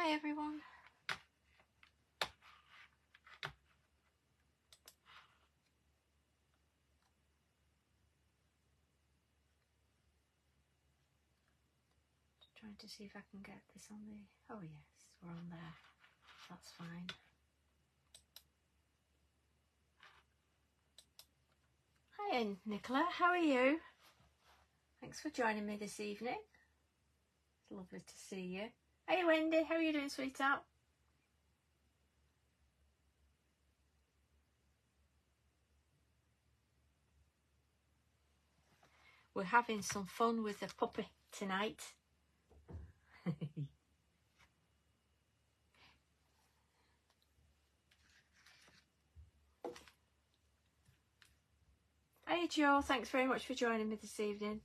Hi everyone. Just trying to see if I can get this on the... Oh yes, we're on there. That's fine. Hi Nicola, how are you? Thanks for joining me this evening. It's lovely to see you. Hey Wendy, how are you doing, sweetheart? We're having some fun with the puppy tonight. Hey Joe, thanks very much for joining me this evening.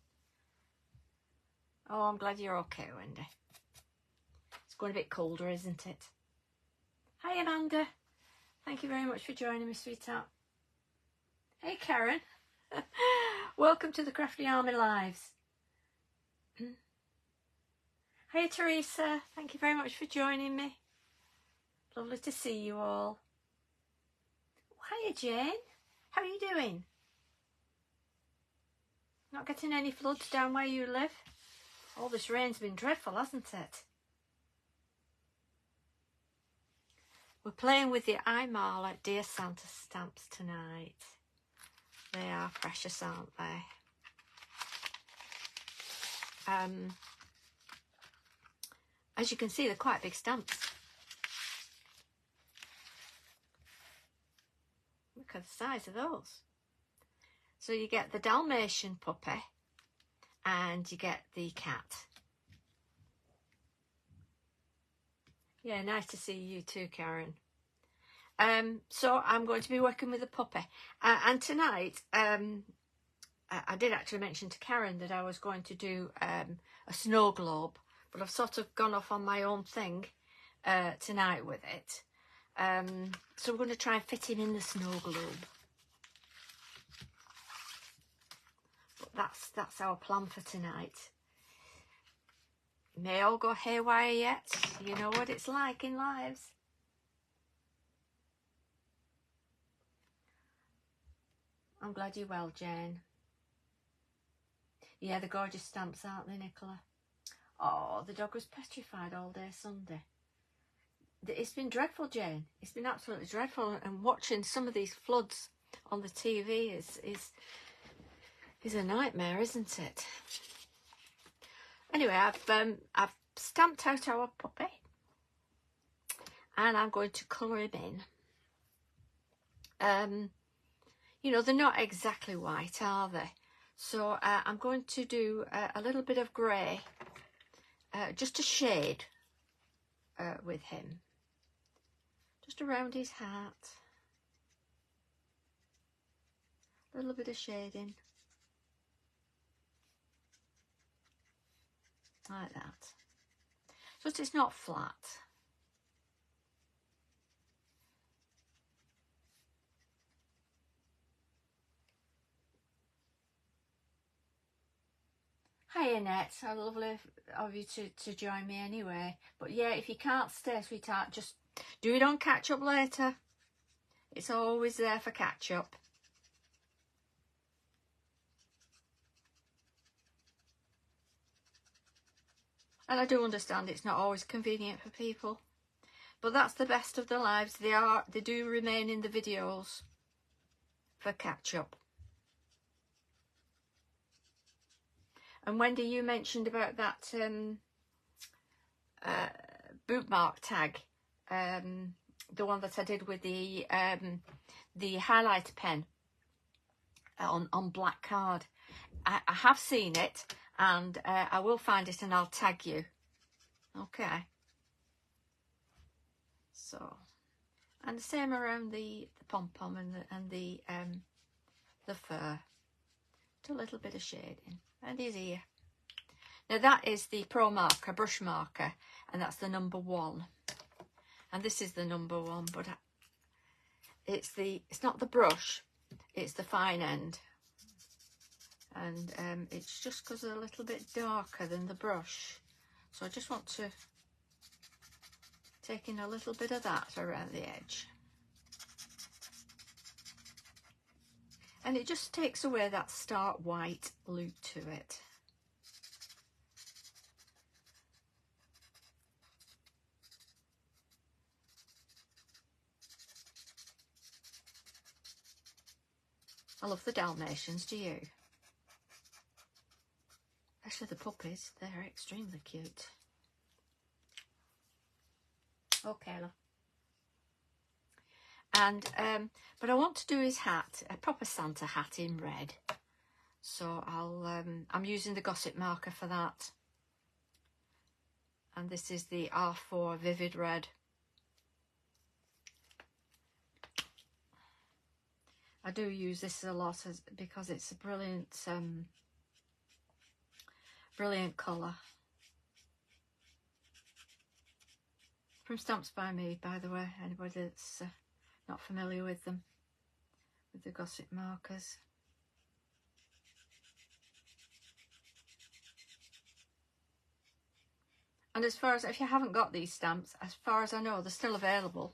Oh, I'm glad you're okay, Wendy. It's going a bit colder, isn't it? Hi Amanda, thank you very much for joining me, sweetheart. Hey Karen, welcome to the Crafty Army Lives. Hey Teresa, thank you very much for joining me. Lovely to see you all. Hiya Jane, how are you doing? Not getting any floods down where you live? All this rain's been dreadful, hasn't it? We're playing with the Imala Dear Santa stamps tonight. They are precious, aren't they? As you can see, they're quite big stamps. Look at the size of those. So you get the Dalmatian puppy and you get the cat. Yeah, nice to see you too, Karen. So I'm going to be working with the puppy. And tonight, I did actually mention to Karen that I was going to do a snow globe, but I've sort of gone off on my own thing tonight with it. So we're going to try and fit him in the snow globe. But that's our plan for tonight. May all go haywire yet. You know what it's like in lives. I'm glad you're well, Jane. Yeah, they're gorgeous stamps, aren't they, Nicola? Oh, the dog was petrified all day Sunday. It's been dreadful, Jane. It's been absolutely dreadful. And watching some of these floods on the TV is a nightmare, isn't it? Anyway, I've stamped out our puppy, and I'm going to colour him in. You know, they're not exactly white, are they? So I'm going to do a little bit of grey, just a shade with him, just around his hat. A little bit of shading. Like that. So it's not flat. Hi Annette, so lovely of you to join me anyway. But yeah, if you can't stay, sweetheart, just do it on catch up later. It's always there for catch up. And I do understand it's not always convenient for people, but that's the best of their lives. They do remain in the videos for catch up. And Wendy, you mentioned about that bookmark tag, the one that I did with the highlighter pen on black card. I have seen it, and I will find it and I'll tag you. Okay. So, and the same around the pom-pom and the fur. Just a little bit of shading. And his ear. Now that is the Pro Marker, brush marker, and that's the number 1. And this is the number 1, but it's not the brush, it's the fine end. And it's just because they're a little bit darker than the brush. So I just want to taking a little bit of that around the edge. And it just takes away that stark white look to it. I love the Dalmatians, do you? Especially the puppies, they're extremely cute. Okay, love. And but I want to do his hat, a proper Santa hat in red. So I'm using the Gossip marker for that. And this is the R4 Vivid Red. I do use this a lot because it's a brilliant brilliant colour. From Stamps by Me, by the way, anybody that's not familiar with them, with the Gossip markers. And as far as, if you haven't got these stamps, as far as I know, they're still available.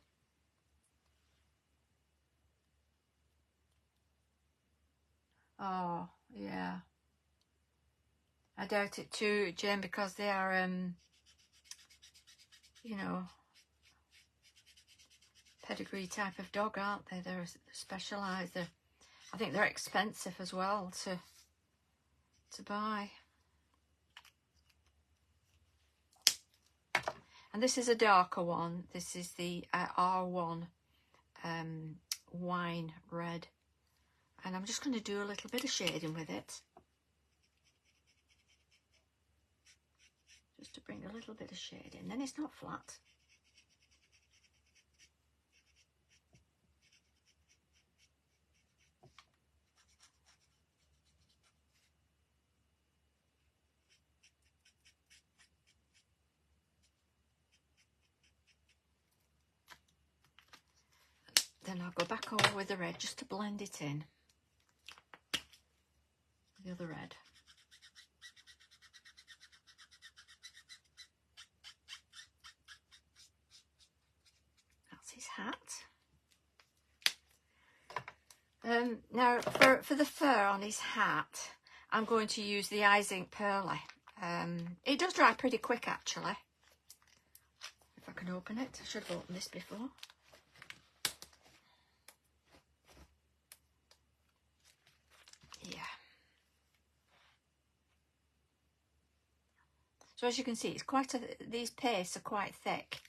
Oh, yeah. I doubt it too, Jane, because they are, you know, pedigree type of dog, aren't they? They're specialised. I think they're expensive as well to buy. And this is a darker one. This is the R1 wine red. And I'm just going to do a little bit of shading with it. Just to bring a little bit of shade in. Then it's not flat. Then I'll go back over with the red just to blend it in. The other red. That's his hat. Now for the fur on his hat, I'm going to use the Eyes Ink Pearly. It does dry pretty quick actually. If I can open it, I should have opened this before. Yeah. So as you can see, it's quite these pastes are quite thick,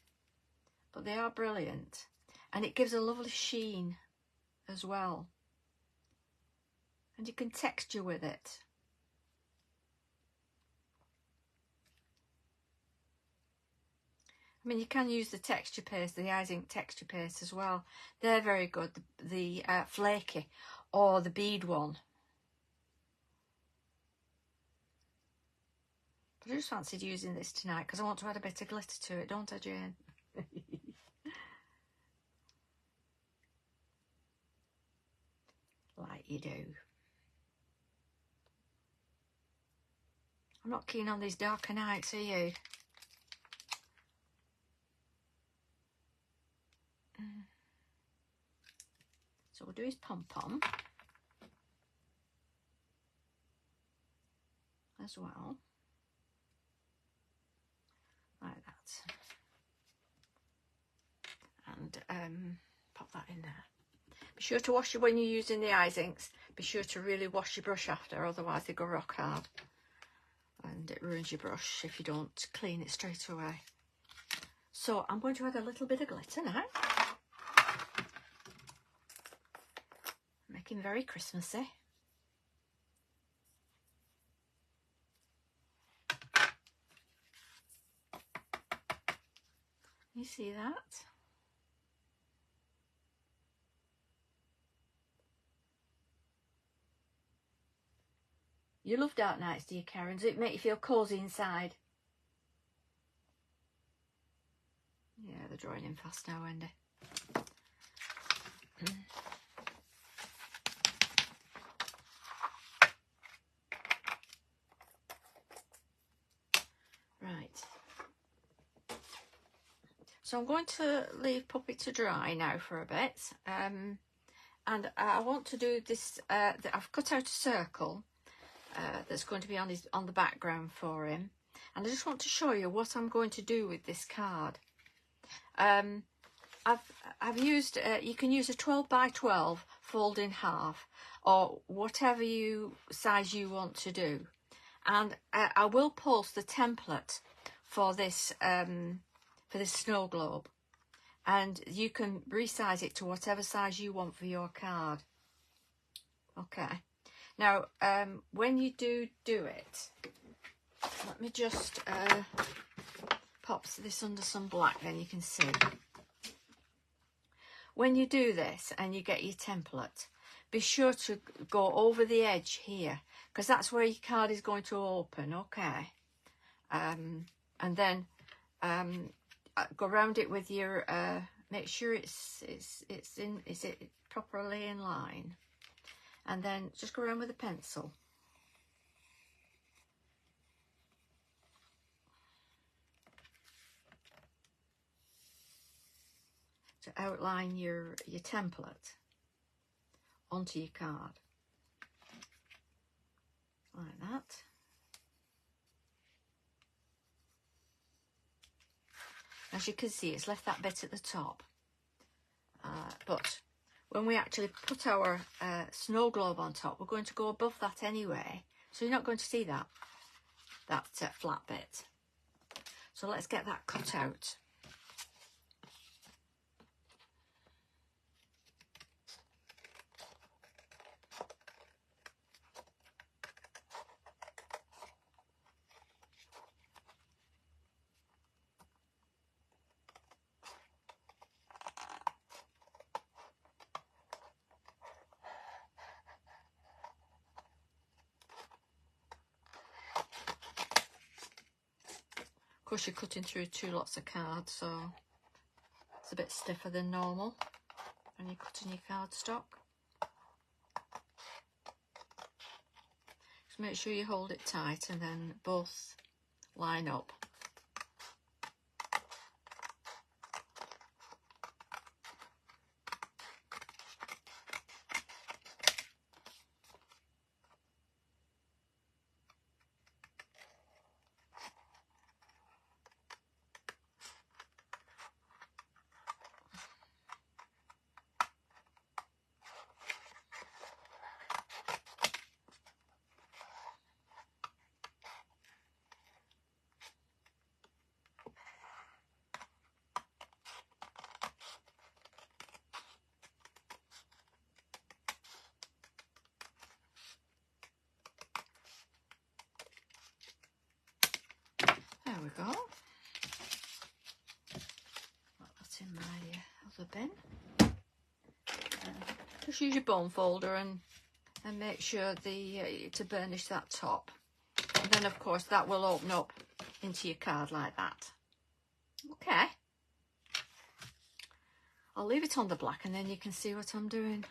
but they are brilliant, and it gives a lovely sheen as well. And you can texture with it. I mean, you can use the texture paste, the Eyes Ink texture paste as well. They're very good, the flaky or the bead one. But I just fancied using this tonight because I want to add a bit of glitter to it, don't I, Jane? Like you do. I'm not keen on these darker nights, are you? So we'll do his pom-pom as well, like that, and pop that in there. Be sure to wash it when you're using the Eyes Inks. Be sure to really wash your brush after, otherwise they go rock hard and it ruins your brush if you don't clean it straight away. So I'm going to add a little bit of glitter now. Making very Christmassy. You see that? You love dark nights, do you, Karen? Does it make you feel cosy inside? Yeah, they're drawing in fast now, Wendy. Right. So I'm going to leave Puppy to dry now for a bit, and I want to do this. I've cut out a circle that's going to be on the background for him, and I just want to show you what I'm going to do with this card. I've used, you can use a 12 by 12 fold in half, or whatever size you want to do, and I will post the template for this snow globe, and you can resize it to whatever size you want for your card. Okay, now when you do it, let me just pop this under some black, then you can see. When you do this and you get your template, be sure to go over the edge here, because that's where your card is going to open. Okay, and then go around it with your make sure it's properly in line, and then just go around with a pencil to outline your template onto your card like that. As you can see, it's left that bit at the top, but when we actually put our snow globe on top, we're going to go above that anyway, so you're not going to see that flat bit. So let's get that cut out. Of course, you're cutting through 2 lots of cards, so it's a bit stiffer than normal when you're cutting your cardstock. Just make sure you hold it tight and then both line up. There we go. Put that in my other bin. Just use your bone folder and make sure to burnish that top. And then, of course, that will open up into your card like that. Okay. I'll leave it on the black and then you can see what I'm doing.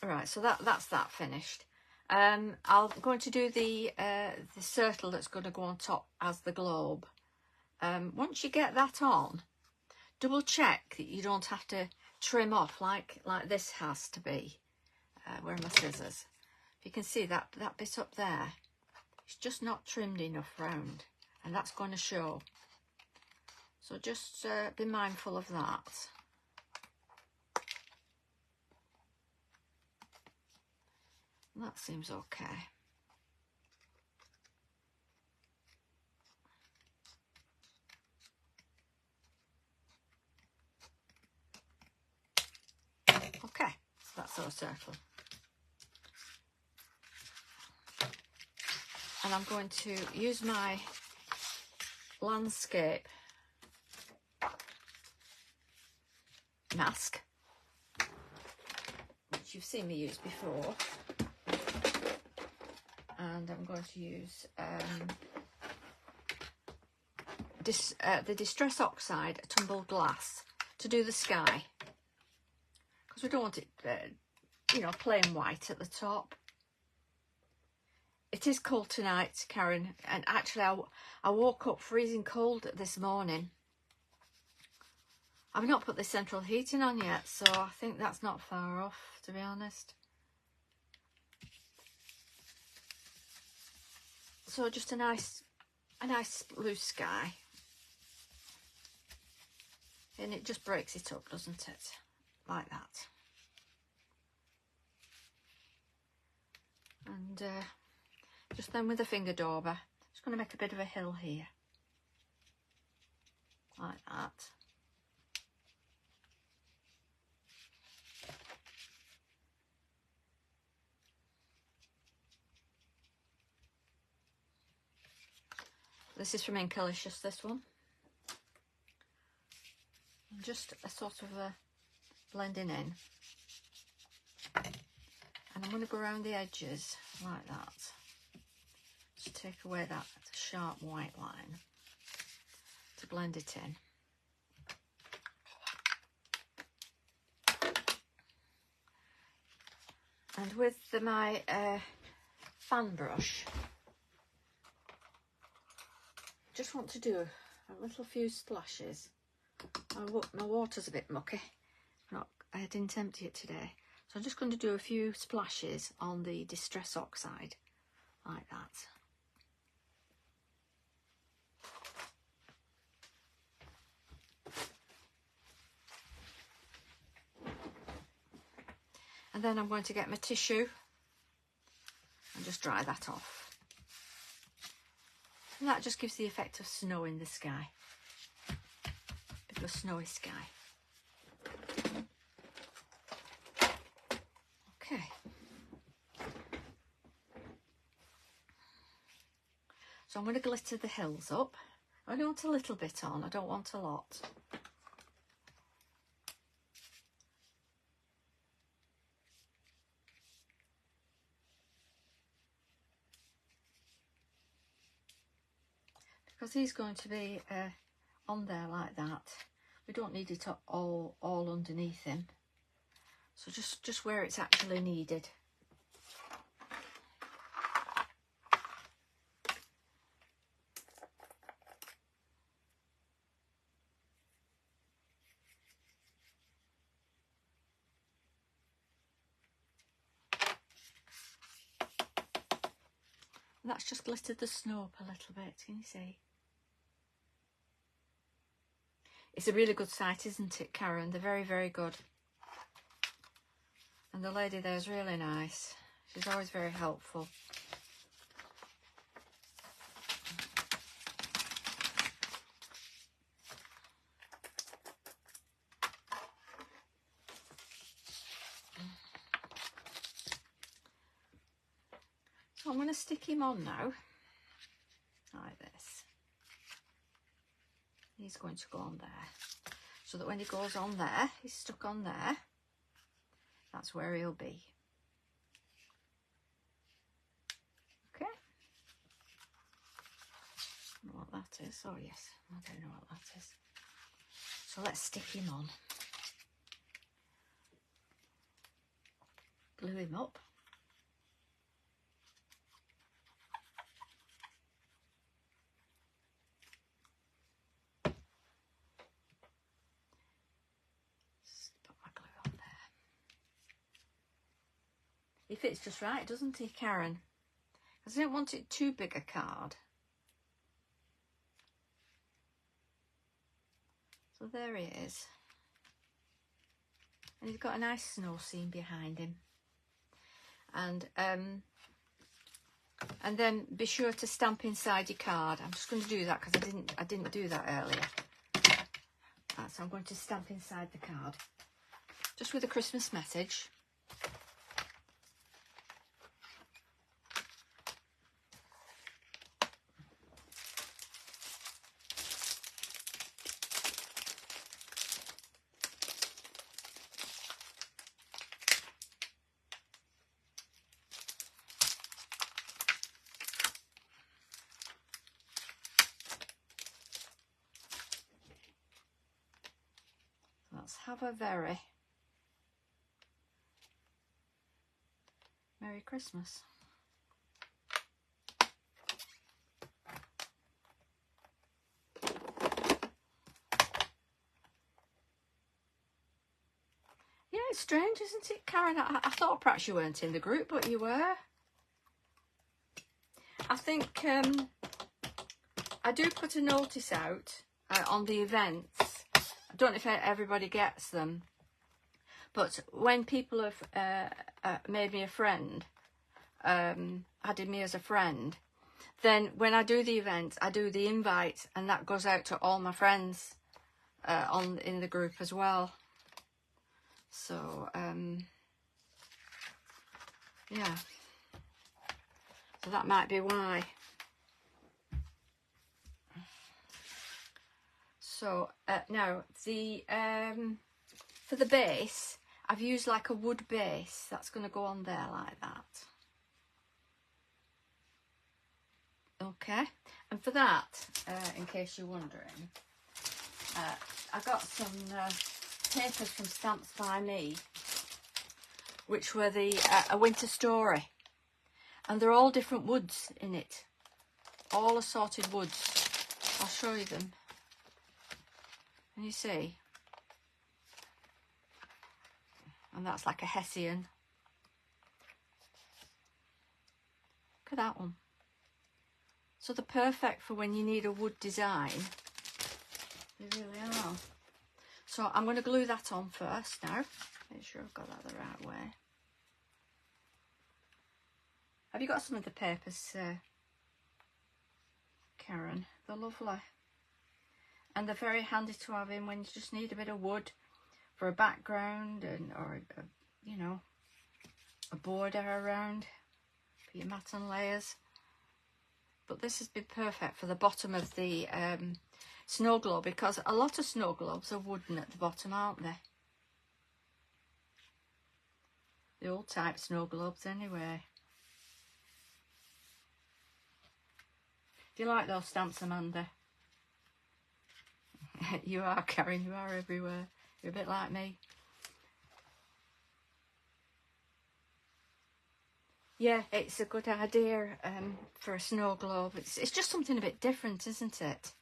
Right, so that's that finished. I'm going to do the circle that's going to go on top as the globe. Once you get that on, double check that you don't have to trim off like this has to be. Where are my scissors? You can see that bit up there, it's just not trimmed enough round, and that's going to show. So just be mindful of that. That seems okay. Okay, so that's our circle. And I'm going to use my landscape mask, which you've seen me use before. And I'm going to use the Distress Oxide Tumbled Glass to do the sky, because we don't want it, you know, plain white at the top. It is cold tonight, Karen, and actually I woke up freezing cold this morning. I've not put the central heating on yet, so I think that's not far off, to be honest. So just a nice blue sky. And it just breaks it up, doesn't it? Like that. And just then with the finger dauber, just going to make a bit of a hill here. Like that. This is from Inkalicious, this one. And just a sort of a blending in. And I'm going to go around the edges like that. Just take away that sharp white line to blend it in. And with my fan brush, just want to do a little few splashes. My water's a bit mucky. I didn't empty it today. So I'm just going to do a few splashes on the Distress Oxide, like that. And then I'm going to get my tissue and just dry that off. And that just gives the effect of snow in the sky. Bit of a snowy sky. Okay. So I'm going to glitter the hills up. I only want a little bit on, I don't want a lot. Because he's going to be on there like that. We don't need it all underneath him. So just where it's actually needed. And that's just glittered the snow up a little bit, can you see? It's a really good site, isn't it, Karen? They're very, very good. And the lady there is really nice. She's always very helpful. So I'm going to stick him on now, like this. He's going to go on there, so that when he goes on there, he's stuck on there. That's where he'll be. Okay. I don't know what that is. Oh yes, I don't know what that is. So let's stick him on. Glue him up. He fits just right, doesn't he, Karen? Because I don't want it too big a card. So there he is. And he's got a nice snow scene behind him. And then be sure to stamp inside your card. I'm just going to do that because I didn't do that earlier. So I'm going to stamp inside the card. Just with a Christmas message. Let's have a very Merry Christmas. bit strange, isn't it, Karen? I thought perhaps you weren't in the group, but you were. I think I do put a notice out on the events. I don't know if everybody gets them, but when people have made me a friend, added me as a friend, then when I do the event, I do the invite, and that goes out to all my friends in the group as well. So yeah, so that might be why. So now the for the base, I've used like a wood base. That's going to go on there like that. Okay, and for that, in case you're wondering, I got some papers from Stamps by Me, which were the A Winter Story, and they're all different woods in it, all assorted woods. I'll show you them. Can you see? And that's like a Hessian. Look at that one. So they're perfect for when you need a wood design. They really are. So I'm going to glue that on first now. Make sure I've got that the right way. Have you got some of the papers, Karen? They're lovely. And they're very handy to have in when you just need a bit of wood for a background, and or you know, a border around for your mat and layers. But this has been perfect for the bottom of the snow globe, because a lot of snow globes are wooden at the bottom, aren't they? The old type snow globes anyway. Do you like those stamps, Amanda? You are, Karen, you are everywhere. You're a bit like me. Yeah, it's a good idea for a snow globe. It's just something a bit different, isn't it?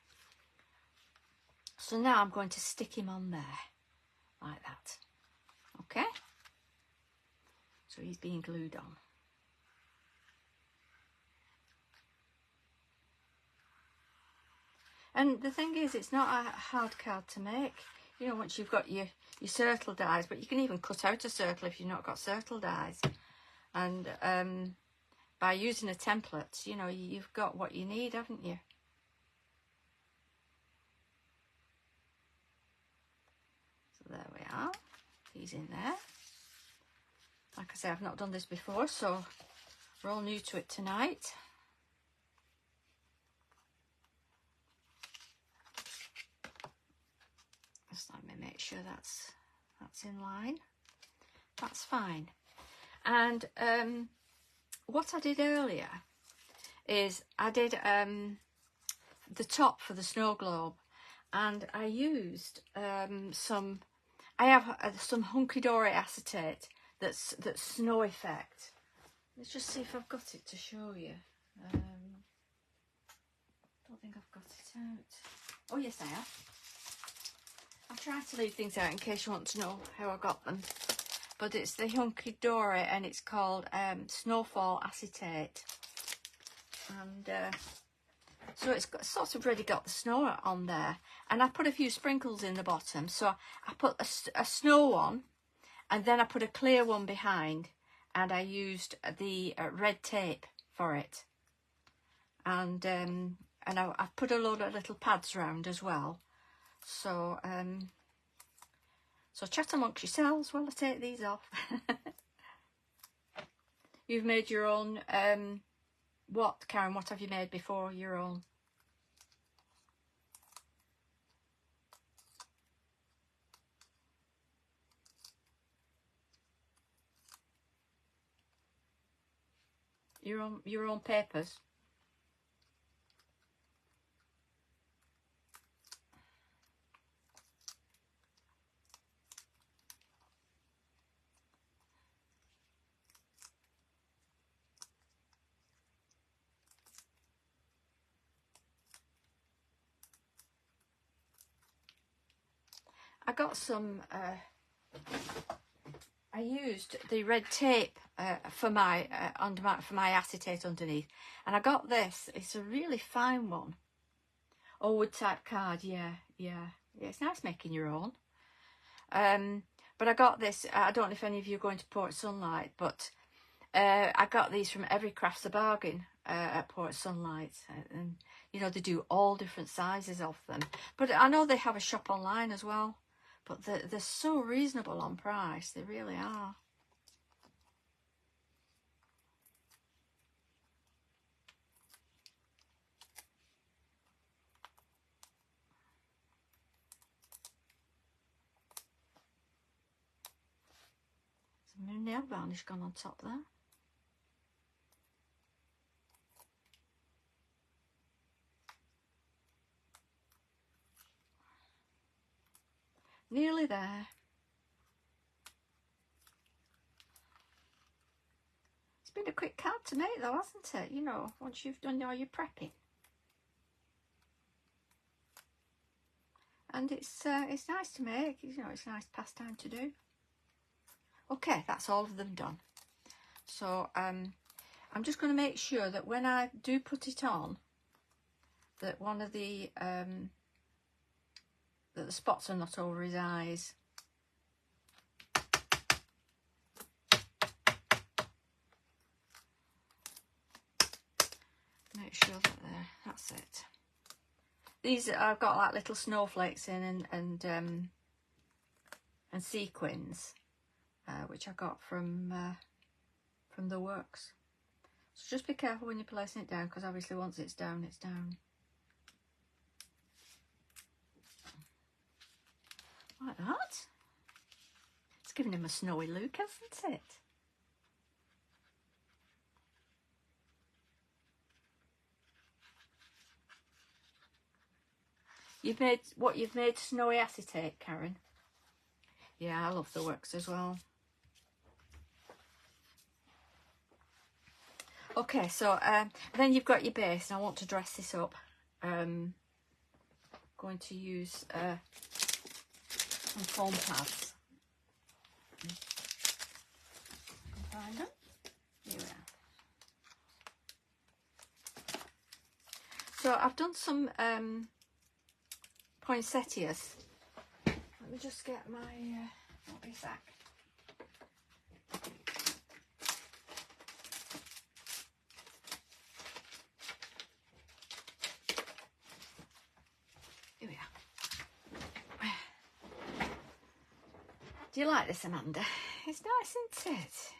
So now I'm going to stick him on there, like that. Okay? So he's being glued on. And the thing is, it's not a hard card to make. You know, once you've got your circle dies, but you can even cut out a circle if you've not got circle dies. And by using a template, you know, you've got what you need, haven't you? So there we are. He's in there. Like I say, I've not done this before, so we're all new to it tonight. Just let me make sure that's in line. That's fine. And what I did earlier is I did the top for the snow globe, and I used some hunky-dory acetate that's snow effect. Let's just see if I've got it to show you. Don't think I've got it out. Oh yes, I have. I'll try to leave things out in case you want to know how I got them. But it's the hunky-dory, and it's called Snowfall Acetate. And so it's sort of already got the snow on there. And I put a few sprinkles in the bottom. So I put a snow one, and then I put a clear one behind. And I used the red tape for it. And I've put a load of little pads around as well. So so chat amongst yourselves while I take these off. You've made your own, what, Karen, what have you made before your own? Your own papers? I got some I used the red tape for my acetate underneath, and I got this. It's a really fine one. Oh, wood type card, yeah. It's nice making your own. But I got this. I don't know if any of you are going to Port Sunlight, but I got these from Every Craft's a Bargain at Port Sunlight, and you know, they do all different sizes of them. But I know they have a shop online as well. But they're so reasonable on price. They really are. Some nail varnish gone on top there. Nearly there. It's been a quick card to make though, hasn't it? You know, once you've done all your prepping. And it's nice to make. You know, it's a nice pastime to do. Okay, that's all of them done. So I'm just going to make sure that when I do put it on, that one of the that the spots are not over his eyes. Make sure that that's it. These I've got like little snowflakes in and sequins, which I got from the works. So just be careful when you're placing it down, because obviously once it's down, it's down. Like that. It's giving him a snowy look, hasn't it? You've made snowy acetate, Karen? Yeah, I love the works as well. Okay, so then you've got your base, and I want to dress this up. Going to use some foam pads. Find them. Here we are. So I've done some poinsettias. Let me just get my won't be back. Here we are. Do you like this, Amanda? It's nice, isn't it?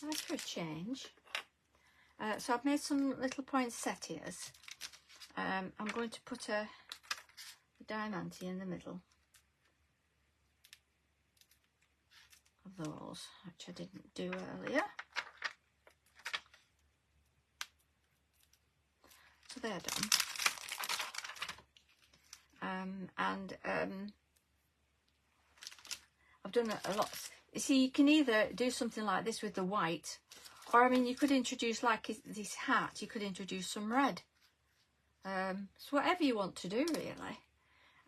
Nice for a change. So I've made some little poinsettias. I'm going to put a diamante in the middle of those, which I didn't do earlier. So they're done. I've done a lot. You see, you can either do something like this with the white, or I mean, you could introduce, like this hat, you could introduce some red. So whatever you want to do, really.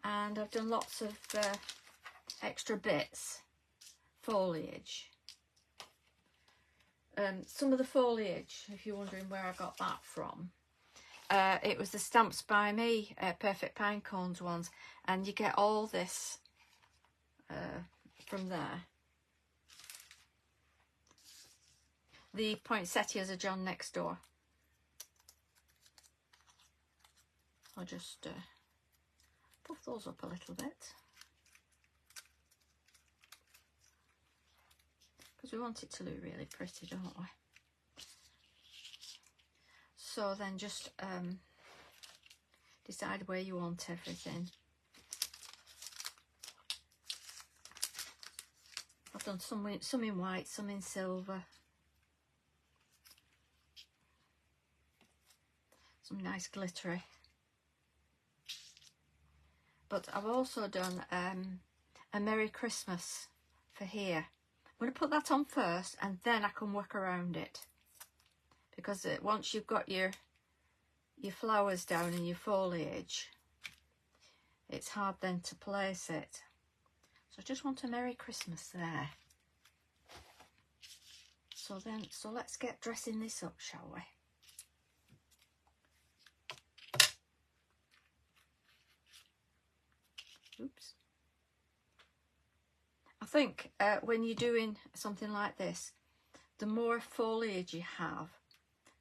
And I've done lots of extra bits, foliage. Some of the foliage, if you're wondering where I got that from, it was the Stamps by Me Perfect Pine Cones ones, and you get all this from there. The poinsettias are John next door. I'll just puff those up a little bit, because we want it to look really pretty, don't we? So then just decide where you want everything. I've done some in white, some in silver. Some nice glittery. But I've also done a Merry Christmas for here. I'm going to put that on first, and then I can work around it. Because once you've got your flowers down and your foliage, it's hard then to place it. So I just want a Merry Christmas there. So let's get dressing this up, shall we? Oops. I think when you're doing something like this, the more foliage you have,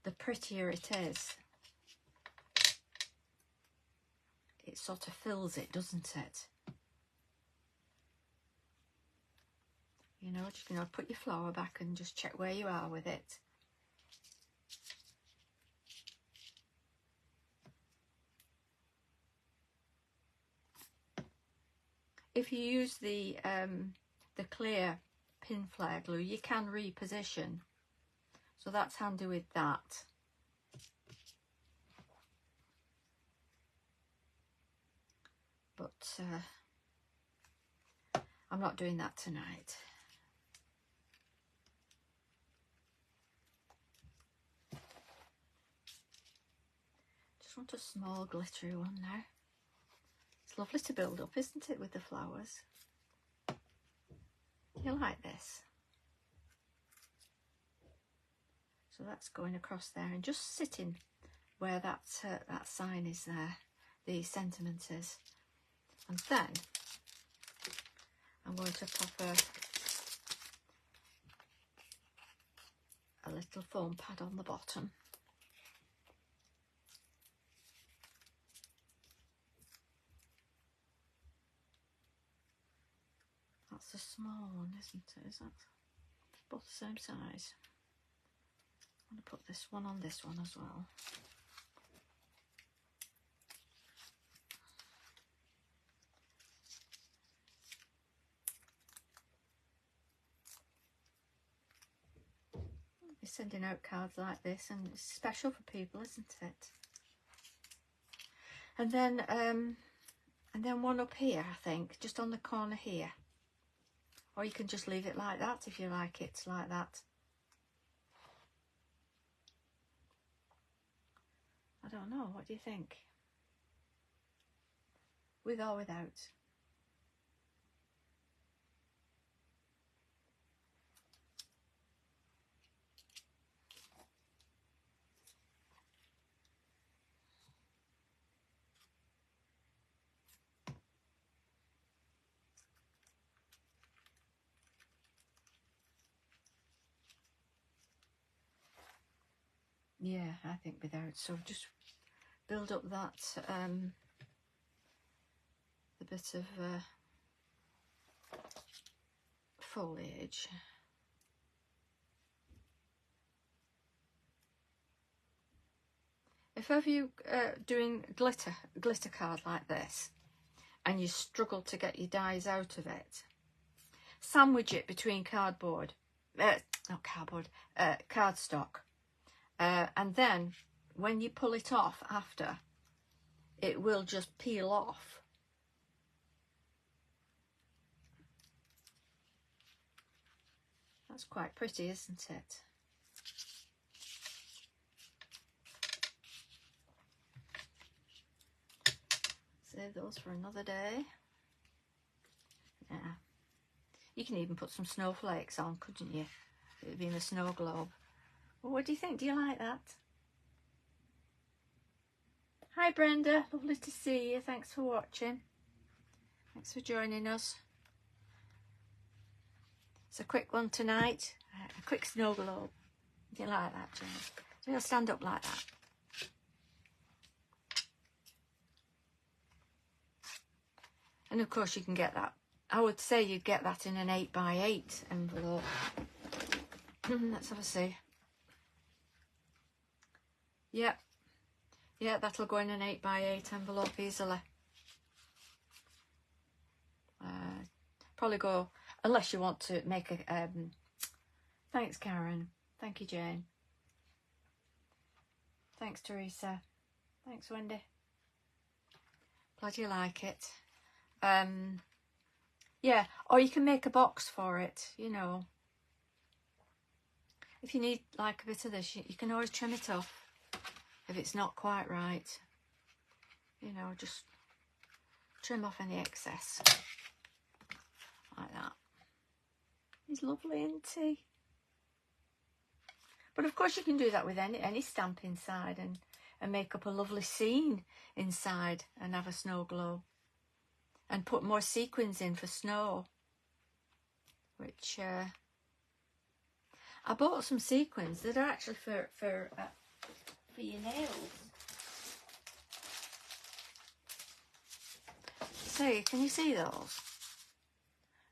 the prettier it is. It sort of fills it, doesn't it? You know, just put your flower back and just check where you are with it. If you use the clear pin flare glue, you can reposition, so that's handy with that. But I'm not doing that tonight. Just want a small glittery one now. It's lovely to build up, isn't it, with the flowers? You like this? So that's going across there and just sitting where that sign is there, the sentiment is. And then I'm going to pop a little foam pad on the bottom. That's a small one, isn't it? Is that both the same size? I'm going to put this one on this one as well. You're sending out cards like this, and it's special for people, isn't it? And then one up here, I think, just on the corner here. Or you can just leave it like that if you like it like that. I don't know, what do you think? With or without? Yeah, I think without. So just build up that the bit of foliage. If ever you doing glitter card like this and you struggle to get your dies out of it, sandwich it between cardstock, and then when you pull it off after, it will just peel off. That's quite pretty, isn't it? Save those for another day. Yeah. You can even put some snowflakes on, couldn't you? It would be in a snow globe. Well, what do you think? Do you like that? Hi Brenda, lovely to see you. Thanks for watching. Thanks for joining us. It's a quick one tonight. A quick snow globe. Do you like that, Jane? So you'll stand up like that. And of course you can get that. I would say you'd get that in an 8x8 envelope. Let's have a see. Yep. Yeah, that'll go in an 8x8 envelope easily. Probably go, unless you want to make a... thanks, Karen. Thank you, Jane. Thanks, Teresa. Thanks, Wendy. Glad you like it. Yeah, or you can make a box for it, you know. If you need like a bit of this, you can always trim it off if it's not quite right. You know, just trim off any excess. Like that. He's lovely, isn't he? But of course you can do that with any stamp inside, and make up a lovely scene inside and have a snow globe. And put more sequins in for snow. Which I bought some sequins that are actually for your nails. See, can you see those?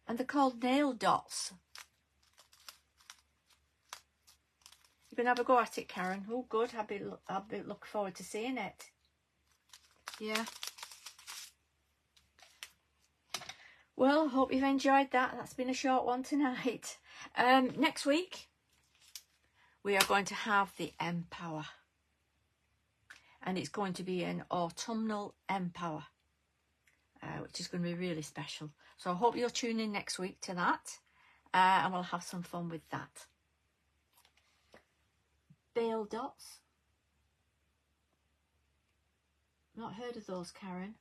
And they're called nail dots. You can have a go at it, Karen. Oh, good. I'll be looking forward to seeing it. Yeah. Well, I hope you've enjoyed that. That's been a short one tonight. Next week, we are going to have the Empower. And it's going to be an autumnal Empower, which is going to be really special. So I hope you'll tune in next week to that. And we'll have some fun with that. Bale dots. Not heard of those, Karen.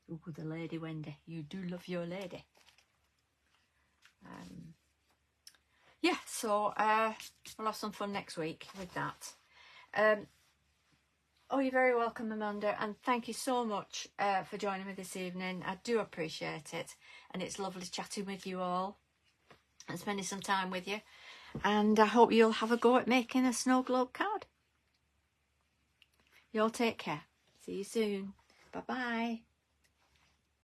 Ooh, the lady Wendy. You do love your lady. Yeah, so we'll have some fun next week with that. Oh, you're very welcome, Amanda, and thank you so much for joining me this evening. I do appreciate it, and it's lovely chatting with you all and spending some time with you. And I hope you'll have a go at making a snow globe card. You all take care. See you soon. Bye-bye.